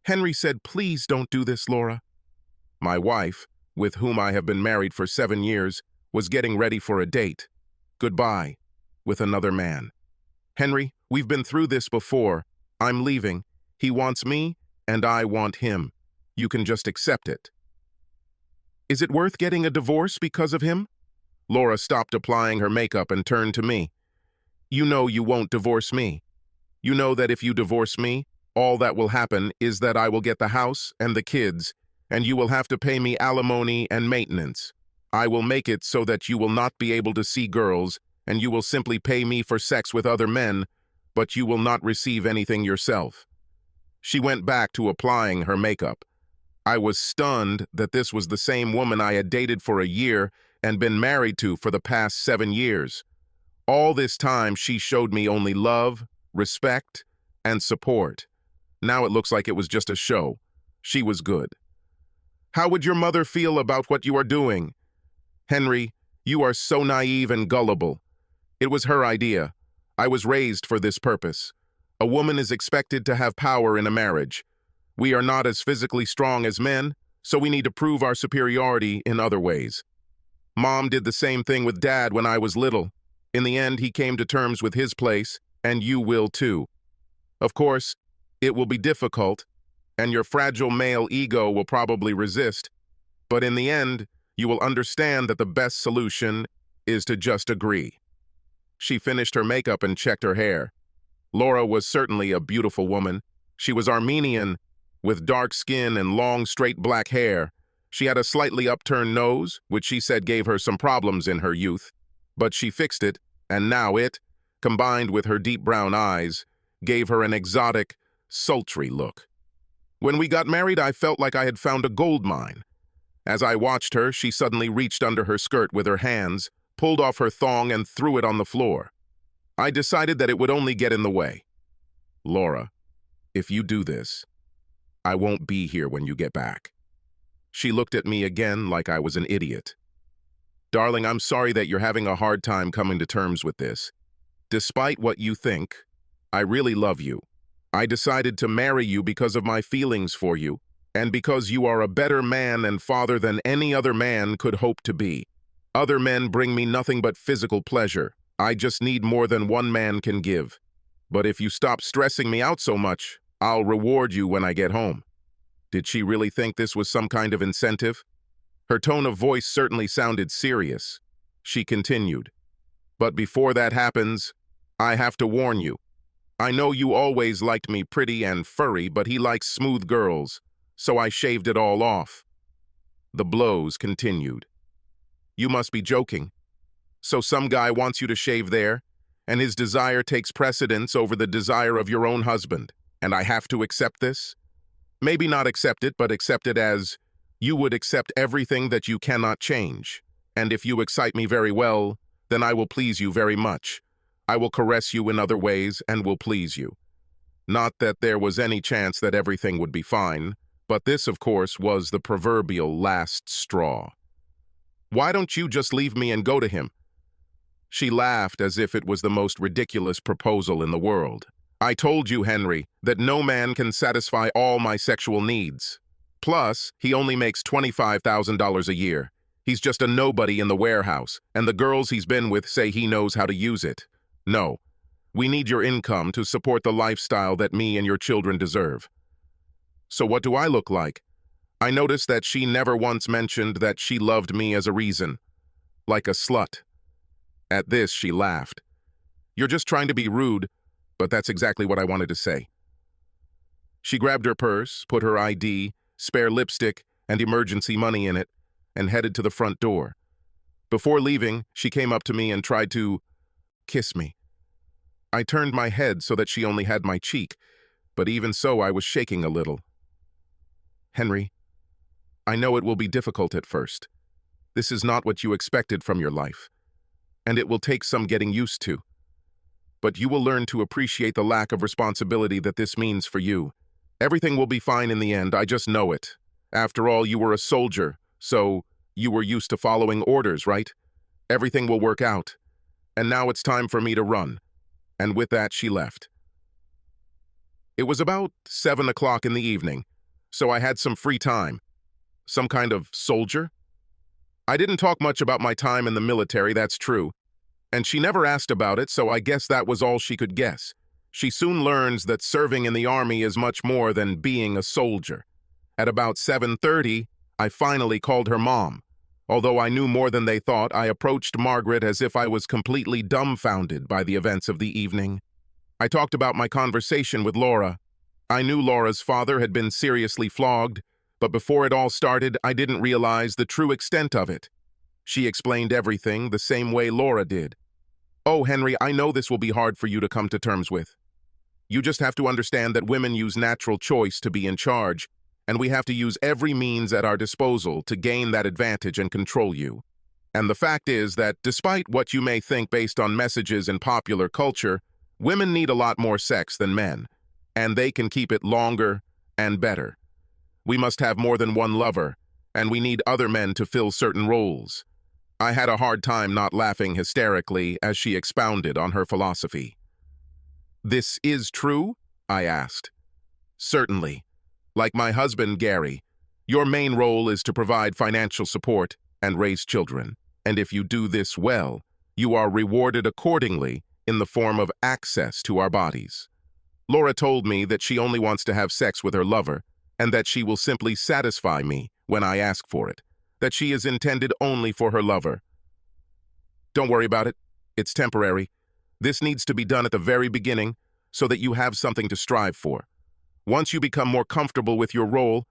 Henry said, "Please don't do this, Laura." My wife, with whom I have been married for 7 years, was getting ready for a date. Goodbye, with another man. "Henry, we've been through this before. I'm leaving. He wants me, and I want him. You can just accept it." "Is it worth getting a divorce because of him?" Laura stopped applying her makeup and turned to me. "You know you won't divorce me. You know that if you divorce me, all that will happen is that I will get the house and the kids, and you will have to pay me alimony and maintenance. I will make it so that you will not be able to see girls, and you will simply pay me for sex with other men, but you will not receive anything yourself." She went back to applying her makeup. I was stunned that this was the same woman I had dated for a year and been married to for the past 7 years. All this time, she showed me only love, respect, and support. Now it looks like it was just a show. She was good. "How would your mother feel about what you are doing?" "Henry, you are so naive and gullible. It was her idea. I was raised for this purpose. A woman is expected to have power in a marriage. We are not as physically strong as men, so we need to prove our superiority in other ways. Mom did the same thing with Dad when I was little. In the end, he came to terms with his place, and you will too. Of course, it will be difficult, and your fragile male ego will probably resist, but in the end, you will understand that the best solution is to just agree." She finished her makeup and checked her hair. Laura was certainly a beautiful woman. She was Armenian, with dark skin and long, straight black hair. She had a slightly upturned nose, which she said gave her some problems in her youth, but she fixed it, and now it, combined with her deep brown eyes, gave her an exotic, sultry look. When we got married, I felt like I had found a gold mine. As I watched her, she suddenly reached under her skirt with her hands, pulled off her thong, and threw it on the floor. I decided that it would only get in the way. "Laura, if you do this, I won't be here when you get back." She looked at me again like I was an idiot. "Darling, I'm sorry that you're having a hard time coming to terms with this. Despite what you think, I really love you. I decided to marry you because of my feelings for you, and because you are a better man and father than any other man could hope to be. Other men bring me nothing but physical pleasure. I just need more than one man can give. But if you stop stressing me out so much, I'll reward you when I get home." Did she really think this was some kind of incentive? Her tone of voice certainly sounded serious. She continued, "But before that happens, I have to warn you. I know you always liked me pretty and furry, but he likes smooth girls, so I shaved it all off." The blows continued. "You must be joking. So some guy wants you to shave there, and his desire takes precedence over the desire of your own husband, and I have to accept this? Maybe not accept it, but accept it as you would accept everything that you cannot change. And if you excite me very well, then I will please you very much. I will caress you in other ways and will please you." Not that there was any chance that everything would be fine, but this, of course, was the proverbial last straw. "Why don't you just leave me and go to him?" She laughed as if it was the most ridiculous proposal in the world. "I told you, Henry, that no man can satisfy all my sexual needs. Plus, he only makes $25,000 a year. He's just a nobody in the warehouse, and the girls he's been with say he knows how to use it. No, we need your income to support the lifestyle that me and your children deserve." So what do I look like? I noticed that she never once mentioned that she loved me as a reason. Like a slut. At this, she laughed. "You're just trying to be rude, but that's exactly what I wanted to say." She grabbed her purse, put her ID, spare lipstick, and emergency money in it, and headed to the front door. Before leaving, she came up to me and tried to kiss me. I turned my head so that she only had my cheek, but even so I was shaking a little. "Henry, I know it will be difficult at first. This is not what you expected from your life, and it will take some getting used to. But you will learn to appreciate the lack of responsibility that this means for you. Everything will be fine in the end, I just know it. After all, you were a soldier, so you were used to following orders, right? Everything will work out. And now it's time for me to run." And with that, she left. It was about 7 o'clock in the evening. so I had some free time. Some kind of soldier? I didn't talk much about my time in the military, that's true. And she never asked about it, so I guess that was all she could guess. She soon learns that serving in the army is much more than being a soldier. At about 7:30, I finally called her mom. Although I knew more than they thought, I approached Margaret as if I was completely dumbfounded by the events of the evening. I talked about my conversation with Laura. I knew Laura's father had been seriously flogged, but before it all started, I didn't realize the true extent of it. She explained everything the same way Laura did. "Oh, Henry, I know this will be hard for you to come to terms with. You just have to understand that women use natural choice to be in charge, and we have to use every means at our disposal to gain that advantage and control you. And the fact is that despite what you may think based on messages in popular culture, women need a lot more sex than men, and they can keep it longer and better. We must have more than one lover, and we need other men to fill certain roles." I had a hard time not laughing hysterically as she expounded on her philosophy. "This is true?" I asked. "Certainly. Like my husband, Gary, your main role is to provide financial support and raise children, and if you do this well, you are rewarded accordingly in the form of access to our bodies. Laura told me that she only wants to have sex with her lover, and that she will simply satisfy me when I ask for it, that she is intended only for her lover. Don't worry about it. It's temporary. This needs to be done at the very beginning so that you have something to strive for. Once you become more comfortable with your role,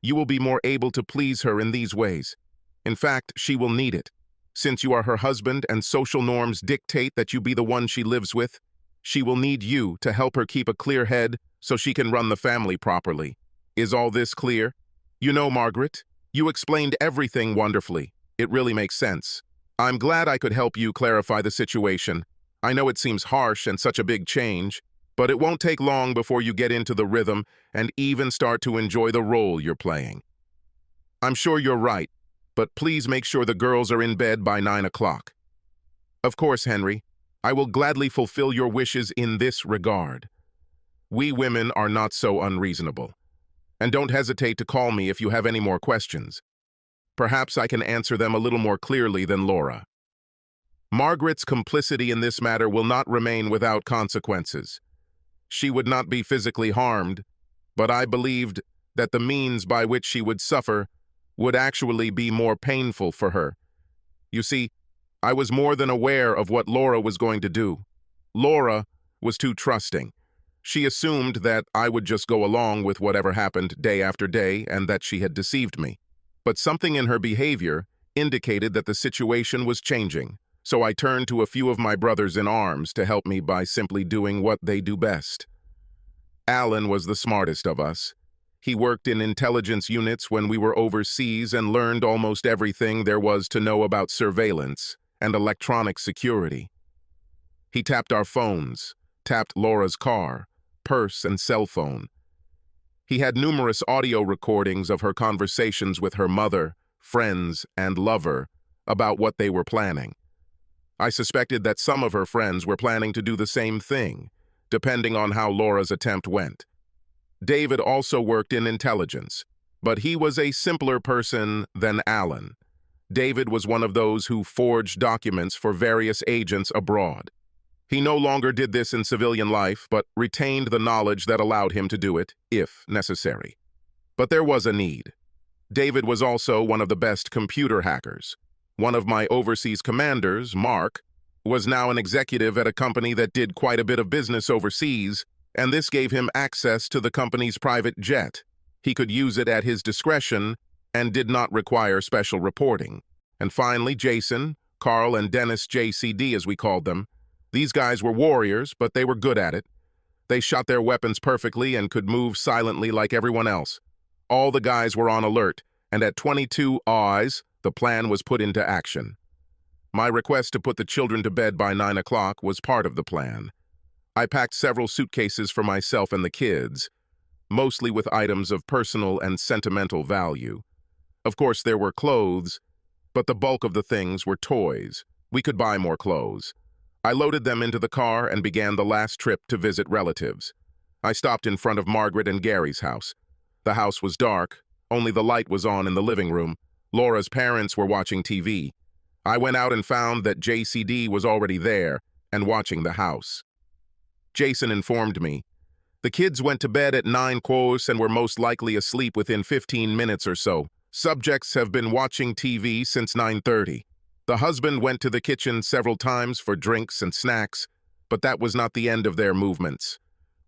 you will be more able to please her in these ways. In fact, she will need it. Since you are her husband and social norms dictate that you be the one she lives with, she will need you to help her keep a clear head so she can run the family properly. Is all this clear? You know, Margaret, you explained everything wonderfully. It really makes sense. I'm glad I could help you clarify the situation. I know it seems harsh and such a big change, but it won't take long before you get into the rhythm and even start to enjoy the role you're playing. I'm sure you're right, but please make sure the girls are in bed by 9 o'clock. Of course, Henry, I will gladly fulfill your wishes in this regard. We women are not so unreasonable. And don't hesitate to call me if you have any more questions. Perhaps I can answer them a little more clearly than Laura. Margaret's complicity in this matter will not remain without consequences. She would not be physically harmed, but I believed that the means by which she would suffer would actually be more painful for her. You see, I was more than aware of what Laura was going to do. Laura was too trusting. She assumed that I would just go along with whatever happened day after day and that she had deceived me. But something in her behavior indicated that the situation was changing, so I turned to a few of my brothers in arms to help me by simply doing what they do best. Alan was the smartest of us. He worked in intelligence units when we were overseas and learned almost everything there was to know about surveillance and electronic security. He tapped our phones, tapped Laura's car, purse, and cell phone. He had numerous audio recordings of her conversations with her mother, friends, and lover about what they were planning. I suspected that some of her friends were planning to do the same thing, depending on how Laura's attempt went. David also worked in intelligence, but he was a simpler person than Alan. David was one of those who forged documents for various agents abroad. He no longer did this in civilian life, but retained the knowledge that allowed him to do it, if necessary. But there was a need. David was also one of the best computer hackers. One of my overseas commanders, Mark, was now an executive at a company that did quite a bit of business overseas, and this gave him access to the company's private jet. He could use it at his discretion and did not require special reporting. And finally, Jason, Carl, and Dennis JCD, as we called them. These guys were warriors, but they were good at it. They shot their weapons perfectly and could move silently like everyone else. All the guys were on alert, and at 22 hours, the plan was put into action. My request to put the children to bed by 9 o'clock was part of the plan. I packed several suitcases for myself and the kids, mostly with items of personal and sentimental value. Of course, there were clothes, but the bulk of the things were toys. We could buy more clothes. I loaded them into the car and began the last trip to visit relatives. I stopped in front of Margaret and Gary's house. The house was dark. Only the light was on in the living room. Laura's parents were watching TV. I went out and found that JCD was already there and watching the house. Jason informed me. The kids went to bed at 9 quos and were most likely asleep within 15 minutes or so. Subjects have been watching TV since 9:30. The husband went to the kitchen several times for drinks and snacks, but that was not the end of their movements.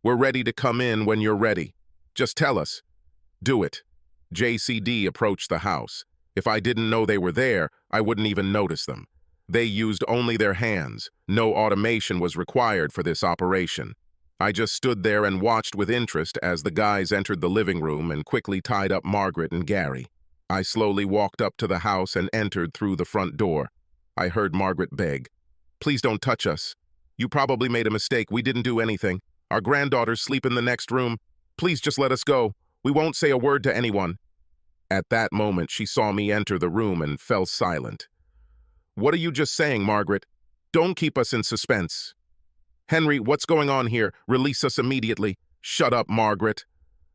We're ready to come in when you're ready. Just tell us. Do it. JCD approached the house. If I didn't know they were there, I wouldn't even notice them. They used only their hands. No automation was required for this operation. I just stood there and watched with interest as the guys entered the living room and quickly tied up Margaret and Gary. I slowly walked up to the house and entered through the front door. I heard Margaret beg, "Please don't touch us. You probably made a mistake. We didn't do anything. Our granddaughters sleep in the next room. Please just let us go. We won't say a word to anyone." At that moment, she saw me enter the room and fell silent. "What are you just saying, Margaret? Don't keep us in suspense." "Henry, what's going on here? Release us immediately." "Shut up, Margaret."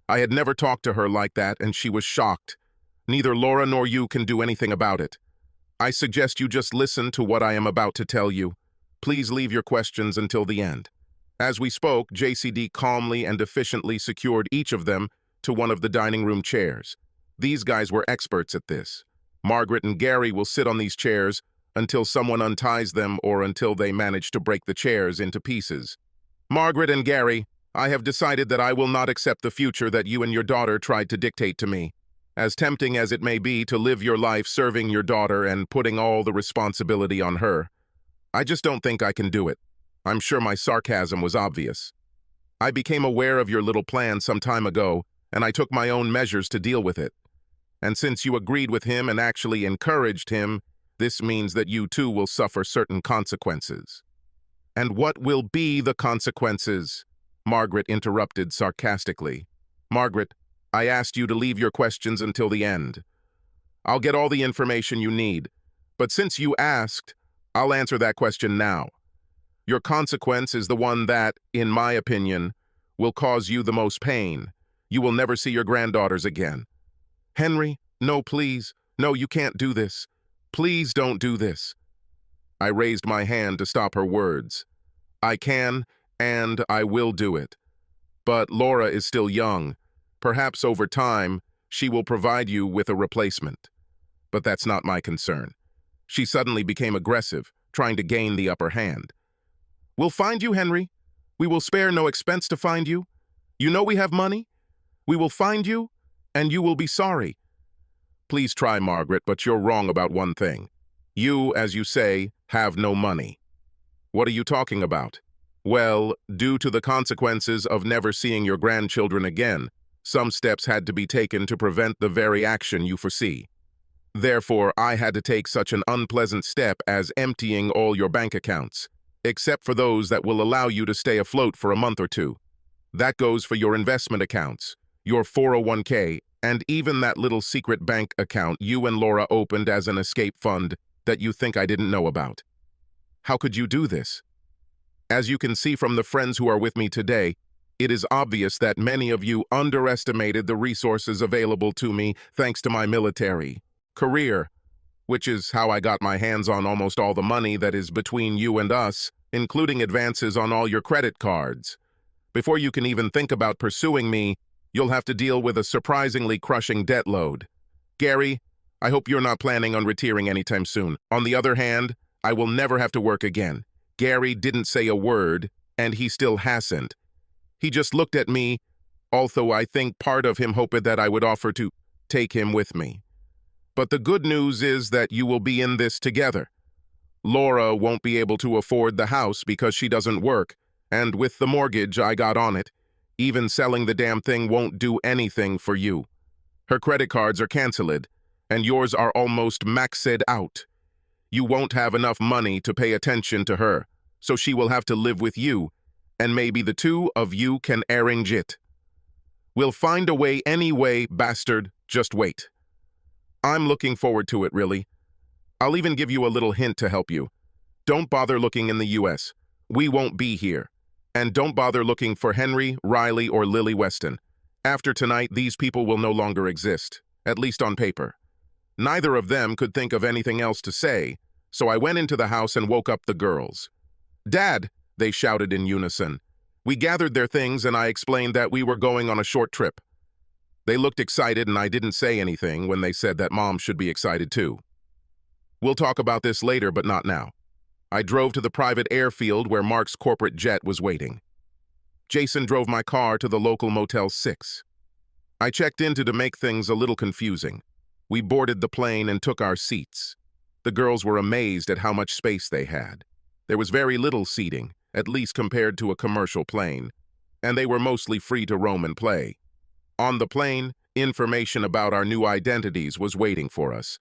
I had never talked to her like that, and she was shocked. "Neither Laura nor you can do anything about it. I suggest you just listen to what I am about to tell you. Please leave your questions until the end." As we spoke, JCD calmly and efficiently secured each of them to one of the dining room chairs. These guys were experts at this. Margaret and Gary will sit on these chairs until someone unties them or until they manage to break the chairs into pieces. "Margaret and Gary, I have decided that I will not accept the future that you and your daughter tried to dictate to me. As tempting as it may be to live your life serving your daughter and putting all the responsibility on her, I just don't think I can do it. I'm sure my sarcasm was obvious. I became aware of your little plan some time ago, and I took my own measures to deal with it. And since you agreed with him and actually encouraged him, this means that you too will suffer certain consequences." "And what will be the consequences?" Margaret interrupted sarcastically. "Margaret, I asked you to leave your questions until the end. I'll get all the information you need, but since you asked, I'll answer that question now. Your consequence is the one that, in my opinion, will cause you the most pain. You will never see your granddaughters again." "Henry, no, please. No, you can't do this. Please don't do this." I raised my hand to stop her words. "I can, and I will do it. But Laura is still young. Perhaps over time, she will provide you with a replacement. But that's not my concern." She suddenly became aggressive, trying to gain the upper hand. "We'll find you, Henry. We will spare no expense to find you. You know we have money. We will find you, and you will be sorry." "Please try, Margaret, but you're wrong about one thing. You, as you say, have no money." "What are you talking about?" "Well, due to the consequences of never seeing your grandchildren again, some steps had to be taken to prevent the very action you foresee. Therefore, I had to take such an unpleasant step as emptying all your bank accounts, except for those that will allow you to stay afloat for a month or two. That goes for your investment accounts, your 401k, and even that little secret bank account you and Laura opened as an escape fund that you think I didn't know about. How could you do this? As you can see from the friends who are with me today, it is obvious that many of you underestimated the resources available to me thanks to my military career, which is how I got my hands on almost all the money that is between you and us, including advances on all your credit cards. Before you can even think about pursuing me, you'll have to deal with a surprisingly crushing debt load. Gary, I hope you're not planning on retiring anytime soon. On the other hand, I will never have to work again. Gary didn't say a word, and he still hasn't. He just looked at me, although I think part of him hoped that I would offer to take him with me. But the good news is that you will be in this together. Laura won't be able to afford the house because she doesn't work, and with the mortgage I got on it, even selling the damn thing won't do anything for you. Her credit cards are canceled, and yours are almost maxed out. You won't have enough money to pay attention to her, so she will have to live with you, and maybe the two of you can arrange it. We'll find a way anyway, bastard. Just wait. I'm looking forward to it, really. I'll even give you a little hint to help you. Don't bother looking in the US. We won't be here. And don't bother looking for Henry, Riley, or Lily Weston. After tonight, these people will no longer exist, at least on paper. Neither of them could think of anything else to say, so I went into the house and woke up the girls. "Dad," they shouted in unison. We gathered their things and I explained that we were going on a short trip. They looked excited and I didn't say anything when they said that Mom should be excited too. "We'll talk about this later, but not now." I drove to the private airfield where Mark's corporate jet was waiting. Jason drove my car to the local Motel 6. I checked in to make things a little confusing. We boarded the plane and took our seats. The girls were amazed at how much space they had. There was very little seating, at least compared to a commercial plane, and they were mostly free to roam and play. On the plane, information about our new identities was waiting for us.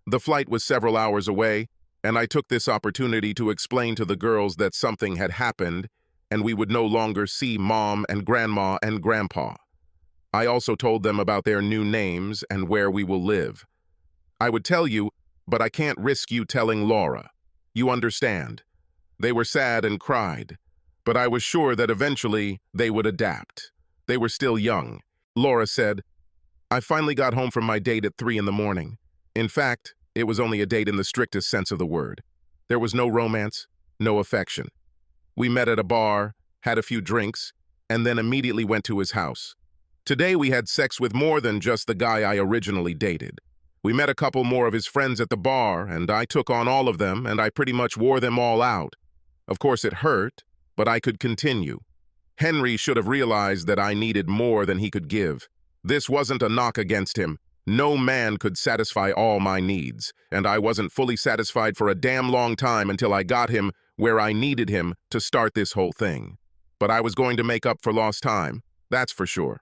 The flight was several hours away, and I took this opportunity to explain to the girls that something had happened and we would no longer see Mom and Grandma and Grandpa. I also told them about their new names and where we will live. "I would tell you, but I can't risk you telling Laura. You understand?" They were sad and cried, but I was sure that eventually they would adapt. They were still young. Laura said, "I finally got home from my date at 3 in the morning. In fact, it was only a date in the strictest sense of the word. There was no romance, no affection. We met at a bar, had a few drinks, and then immediately went to his house. Today we had sex with more than just the guy I originally dated. We met a couple more of his friends at the bar, and I took on all of them, and I pretty much wore them all out. Of course it hurt, but I could continue. Henry should have realized that I needed more than he could give. This wasn't a knock against him. No man could satisfy all my needs, and I wasn't fully satisfied for a damn long time until I got him where I needed him to start this whole thing. But I was going to make up for lost time, that's for sure.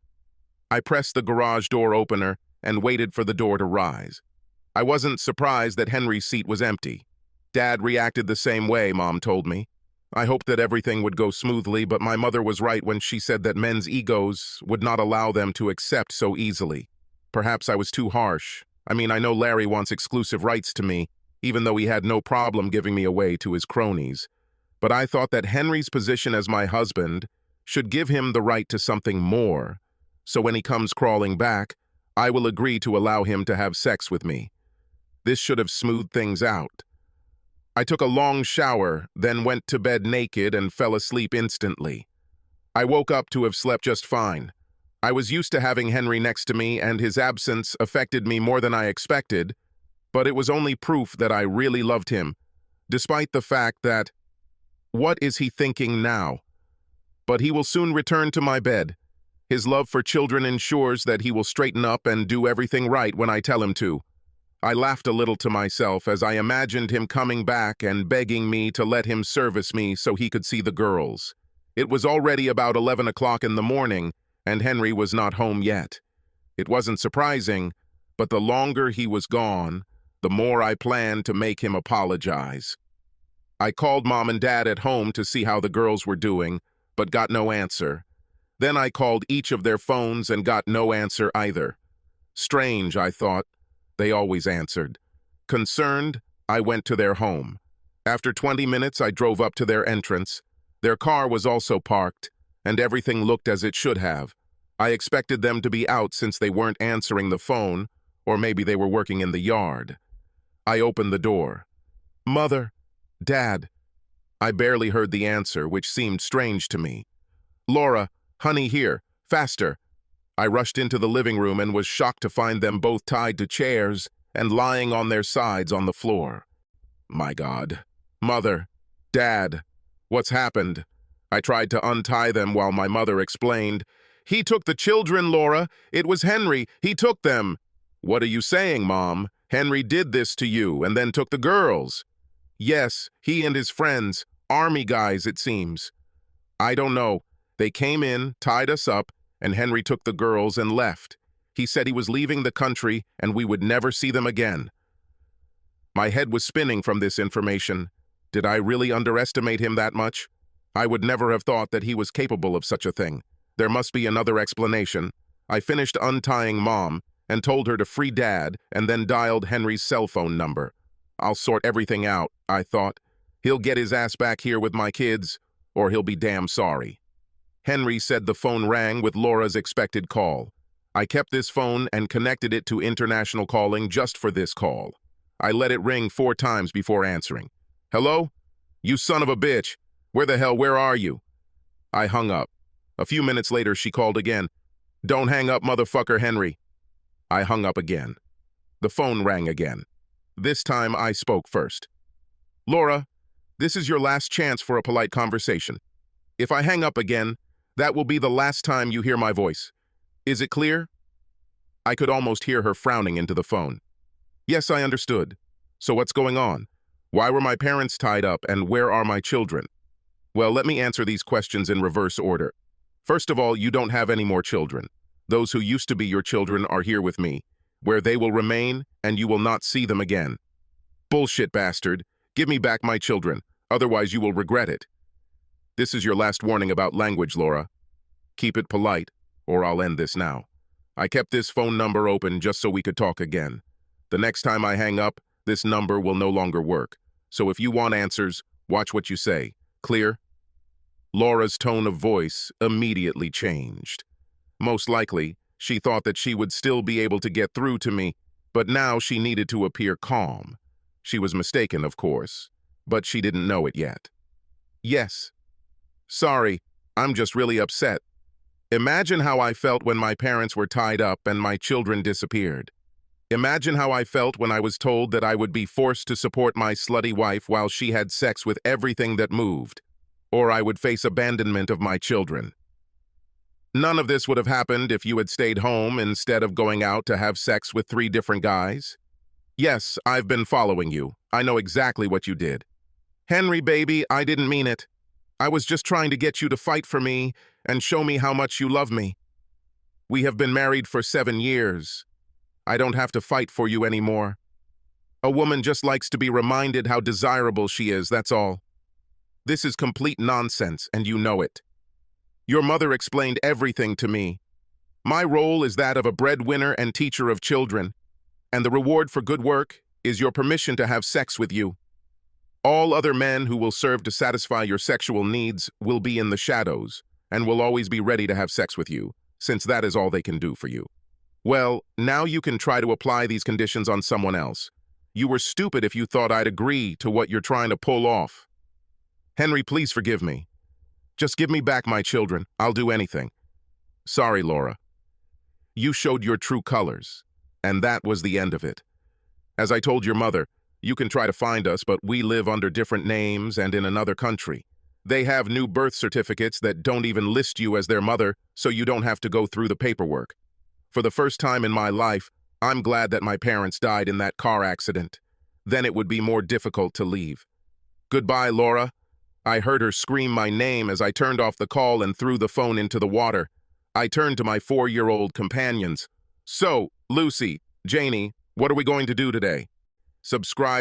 I pressed the garage door opener and waited for the door to rise. I wasn't surprised that Henry's seat was empty. Dad reacted the same way, Mom told me. I hoped that everything would go smoothly, but my mother was right when she said that men's egos would not allow them to accept so easily. Perhaps I was too harsh. I know Larry wants exclusive rights to me, even though he had no problem giving me away to his cronies. But I thought that Henry's position as my husband should give him the right to something more. So when he comes crawling back, I will agree to allow him to have sex with me. This should have smoothed things out. I took a long shower, then went to bed naked and fell asleep instantly. I woke up to have slept just fine. I was used to having Henry next to me, and his absence affected me more than I expected, but it was only proof that I really loved him, despite the fact that, what is he thinking now? But he will soon return to my bed. His love for children ensures that he will straighten up and do everything right when I tell him to. I laughed a little to myself as I imagined him coming back and begging me to let him service me so he could see the girls. It was already about 11 o'clock in the morning, and Henry was not home yet. It wasn't surprising, but the longer he was gone, the more I planned to make him apologize. I called Mom and Dad at home to see how the girls were doing, but got no answer. Then I called each of their phones and got no answer either. Strange, I thought. They always answered. Concerned, I went to their home. After 20 minutes, I drove up to their entrance. Their car was also parked, and everything looked as it should have. I expected them to be out since they weren't answering the phone, or maybe they were working in the yard. I opened the door. "Mother, Dad." I barely heard the answer, which seemed strange to me. "Laura, honey, here, faster." I rushed into the living room and was shocked to find them both tied to chairs and lying on their sides on the floor. My God. Mother, Dad, what's happened? I tried to untie them while my mother explained. "He took the children, Laura. It was Henry. He took them." "What are you saying, Mom? Henry did this to you and then took the girls." "Yes, he and his friends. Army guys, it seems." "I don't know. They came in, tied us up, and Henry took the girls and left. He said he was leaving the country and we would never see them again." My head was spinning from this information. Did I really underestimate him that much? I would never have thought that he was capable of such a thing. There must be another explanation. I finished untying Mom and told her to free Dad and then dialed Henry's cell phone number. I'll sort everything out, I thought. He'll get his ass back here with my kids, or he'll be damn sorry. Henry said the phone rang with Laura's expected call. I kept this phone and connected it to international calling just for this call. I let it ring 4 times before answering. Hello? You son of a bitch! Where are you? I hung up. A few minutes later, she called again. Don't hang up, motherfucker, Henry. I hung up again. The phone rang again. This time, I spoke first. Laura, this is your last chance for a polite conversation. If I hang up again, that will be the last time you hear my voice. Is it clear? I could almost hear her frowning into the phone. Yes, I understood. So what's going on? Why were my parents tied up, and where are my children? Well, let me answer these questions in reverse order. First of all, you don't have any more children. Those who used to be your children are here with me, where they will remain, and you will not see them again. Bullshit, bastard. Give me back my children, otherwise you will regret it. This is your last warning about language, Laura. Keep it polite, or I'll end this now. I kept this phone number open just so we could talk again. The next time I hang up, this number will no longer work. So if you want answers, watch what you say. Clear? Laura's tone of voice immediately changed. Most likely, she thought that she would still be able to get through to me, but now she needed to appear calm. She was mistaken, of course, but she didn't know it yet. Yes. Sorry, I'm just really upset. Imagine how I felt when my parents were tied up and my children disappeared. Imagine how I felt when I was told that I would be forced to support my slutty wife while she had sex with everything that moved, or I would face abandonment of my children. None of this would have happened if you had stayed home instead of going out to have sex with 3 different guys. Yes, I've been following you. I know exactly what you did. Henry, baby, I didn't mean it. I was just trying to get you to fight for me and show me how much you love me. We have been married for 7 years. I don't have to fight for you anymore. A woman just likes to be reminded how desirable she is, that's all. This is complete nonsense, and you know it. Your mother explained everything to me. My role is that of a breadwinner and teacher of children, and the reward for good work is your permission to have sex with you. All other men who will serve to satisfy your sexual needs will be in the shadows and will always be ready to have sex with you, since that is all they can do for you. Well, now you can try to apply these conditions on someone else. You were stupid if you thought I'd agree to what you're trying to pull off. Henry, please forgive me. Just give me back my children. I'll do anything. Sorry, Laura. You showed your true colors, and that was the end of it. As I told your mother, you can try to find us, but we live under different names and in another country. They have new birth certificates that don't even list you as their mother, so you don't have to go through the paperwork. For the first time in my life, I'm glad that my parents died in that car accident. Then it would be more difficult to leave. Goodbye, Laura. I heard her scream my name as I turned off the call and threw the phone into the water. I turned to my 4-year-old companions. So, Lucy, Janie, what are we going to do today? Subscribe.